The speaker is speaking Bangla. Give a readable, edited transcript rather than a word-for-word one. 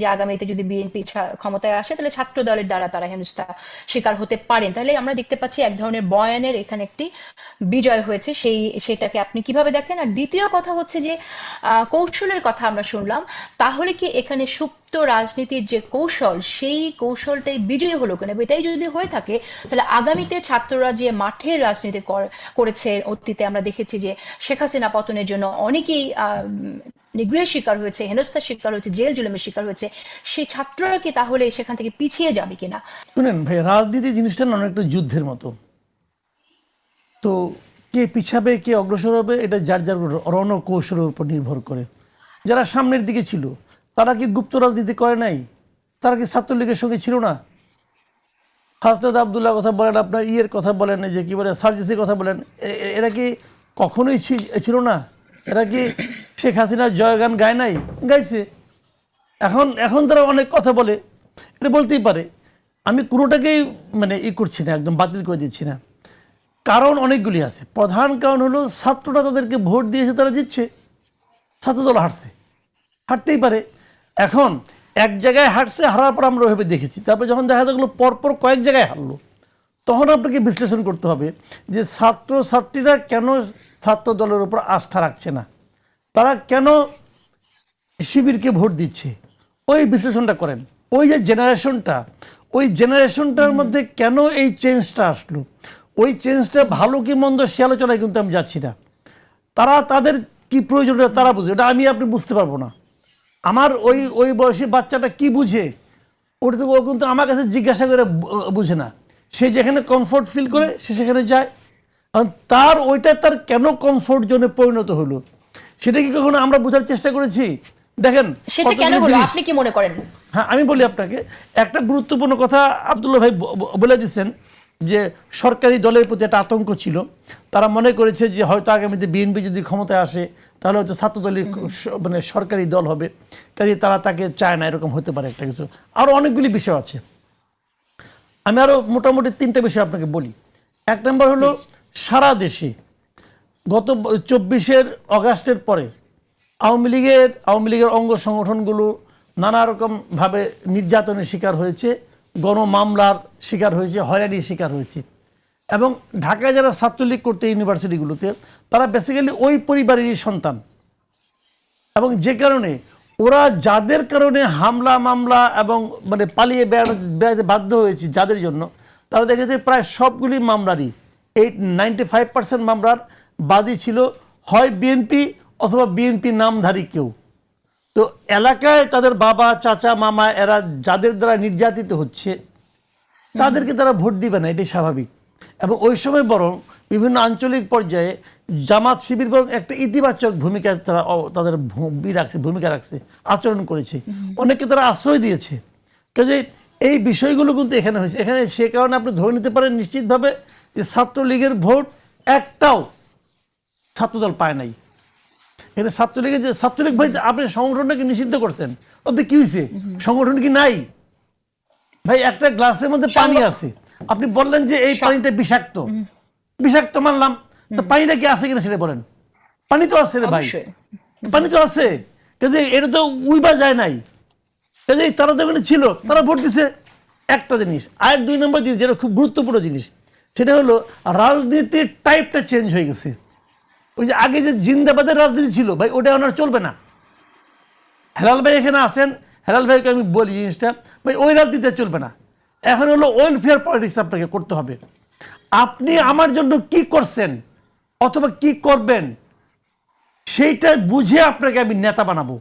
যে আগামীতে যদি বিএনপি ক্ষমতায় আসে তাহলে ছাত্র দলের দ্বারা তারা হেনস্থা শিকার হতে পারেন। তাহলে আমরা দেখতে পাচ্ছি এক ধরনের বয়ানের এখানে একটি বিজয় হয়েছে, সেটাকে আপনি কিভাবে দেখেন? আর দ্বিতীয় কথা হচ্ছে যে কৌশলের কথা আমরা শুনলাম, তাহলে কি এখানে সুপ্ত রাজনীতির যে কৌশল, সেই কৌশলটাই বিজয়ী হলো কেন? এটাই যদি হয়ে থাকে তাহলে আগামীতে ছাত্ররা যে মাঠের রাজনীতি করেছে, অতীতে আমরা দেখেছি যে শেখ হাসিনা পতনের জন্য অনেকেই নিগৃহের শিকার হয়েছে, হেনস্থার শিকার হয়েছে, জেল জুলুমের শিকার হয়েছে, সেই ছাত্ররা কি তাহলে সেখান থেকে পিছিয়ে যাবে কিনা? শুনেন ভাই, রাজনীতি জিনিসটা না অনেকটা যুদ্ধের মতো। তো কে পিছাবে কে অগ্রসর হবে এটা যার যার রণকৌশলের উপর নির্ভর করে। যারা সামনের দিকে ছিল তারা কি গুপ্ত রাজনীতি করে নাই? তারা কি ছাত্রলীগের সঙ্গে ছিল না? হাসনাত আবদুল্লাহ কথা বলেন, আপনার ইয়ের কথা বলেন, যে কি বলে সার্জিসের কথা বলেন, এরা কি কখনোই ছিল না? এরা কি শেখ হাসিনার জয়গান গায় নাই? গাইছে। এখন এখন তারা অনেক কথা বলে, এটা বলতেই পারে। আমি কোনোটাকেই মানে করছি না, একদম বাতিল করে দিচ্ছি না। কারণ অনেকগুলি আছে। প্রধান কারণ হলো ছাত্ররা তাদেরকে ভোট দিয়েছে, তারা জিতছে, ছাত্রদল হারছে, হারতেই পারে। এখন এক জায়গায় হারছে, হারার পর আমরা ওইভাবে দেখেছি। তারপরে যখন দেখা গেলো পরপর কয়েক জায়গায় হারলো, তখন আপনাকে বিশ্লেষণ করতে হবে যে ছাত্রছাত্রীরা কেন ছাত্র দলের উপর আস্থা রাখছে না, তারা কেন শিবিরকে ভোট দিচ্ছে। ওই বিশ্লেষণটা করেন। ওই যে জেনারেশনটা, ওই জেনারেশনটার মধ্যে কেন এই চেঞ্জটা আসলো, ওই চেঞ্জটা ভালো কি মন্দ সে আলোচনায় কিন্তু আমি যাচ্ছি না। তাদের কি প্রয়োজন তারা বুঝে, ওটা আমি আপনি বুঝতে পারবো না। আমার ওই বয়সী বাচ্চাটা কি বুঝে ওটা তো ও কিন্তু আমার কাছে জিজ্ঞাসা করে বুঝে না। সে যেখানে কমফোর্ট ফিল করে সে সেখানে যায়। কারণ তার কেন কমফোর্ট জোনে পরিণত হলো সেটা কি কখনো আমরা বোঝার চেষ্টা করেছি? দেখেন সেটা কেন হলো আপনি কি মনে করেন? হ্যাঁ, আমি বলি আপনাকে একটা গুরুত্বপূর্ণ কথা আব্দুল্লাহ ভাই বলে দিচ্ছেন যে সরকারি দলের প্রতি একটা আতঙ্ক ছিল। তারা মনে করেছে যে হয়তো আগামীতে বিএনপি যদি ক্ষমতায় আসে তাহলে হয়তো ছাত্রদলের মানে সরকারি দল হবে, কাজে তারা তাকে চায় না, এরকম হতে পারে একটা কিছু। আরও অনেকগুলি বিষয় আছে। আমি আরও মোটামুটি 3টা বিষয় আপনাকে বলি। এক নম্বর হলো সারা দেশে গত 24 অগাস্টের পরে আওয়ামী লীগের অঙ্গ সংগঠনগুলো নানা রকমভাবে নির্যাতনের শিকার হয়েছে, গণমামলার শিকার হয়েছে, হয়রানির শিকার হয়েছে। এবং ঢাকায় যারা ছাত্রলীগ করতে ইউনিভার্সিটিগুলোতে তারা বেসিক্যালি ওই পরিবারেরই সন্তান। এবং যে কারণে ওরা যাদের কারণে হামলা মামলা এবং মানে পালিয়ে বেড়াতে বাধ্য হয়েছে, যাদের জন্য তারা দেখেছে প্রায় সবগুলি মামলারই 95% মামলার বাদী ছিল হয় বিএনপি অথবা বিএনপি নামধারী কেউ। তো এলাকায় তাদের বাবা চাচা মামা এরা যাদের দ্বারা নির্যাতিত হচ্ছে তাদেরকে তারা ভোট দিবে না, এটাই স্বাভাবিক। এবং ওই সময় বরং বিভিন্ন আঞ্চলিক পর্যায়ে জামাত শিবির বরং একটা ইতিবাচক ভূমিকা তাদের ভূমিকা রাখছে, আচরণ করেছে, অনেককে তারা আশ্রয় দিয়েছে। কাজে এই বিষয়গুলো কিন্তু এখানে হয়েছে। এখানে সে কারণে আপনি ধরে নিতে পারেন নিশ্চিতভাবে যে ছাত্রলীগের ভোট একটাও ছাত্রদল পায় নাই। এখানে ছাত্রলীগ ভাই আপনি সংগঠনটাকে নিষিদ্ধ করছেন, ওতে কি হয়েছে? সংগঠন কি নাই ভাই? একটা গ্লাসের মধ্যে পানি আছে, আপনি বললেন যে এই পানিটা বিষাক্ত, বিষাক্ত মানলাম, তো পানিটা কি আছে কিনা সেটা বলেন। পানি তো আছে রে ভাই, পানি তো আছে। কাজে এটা তো উইবা যায় নাই। কাজে তারা তো এখানে ছিল, তারা ভোট দিছে। একটা জিনিস। আর 2 নম্বর জিনিস যেটা খুব গুরুত্বপূর্ণ জিনিস, সেটা হলো রাজনীতির টাইপটা চেঞ্জ হয়ে গেছে। ওই যে আগে যে জিন্দাবাদের রাজনীতি ছিল ভাই, ওটা ওনার চলবে না। হেলাল ভাই এখানে আসেন, হেলাল ভাইকে আমি বলি জিনিসটা ভাই, ওই রাজনীতিতে চলবে না। এখন হলো ওয়েলফেয়ার পলিটিক্স আপনাকে করতে হবে। আপনি আমার জন্য কি করছেন অথবা কি করবেন সেইটা বুঝে আপনাকে আমি নেতা বানাবো।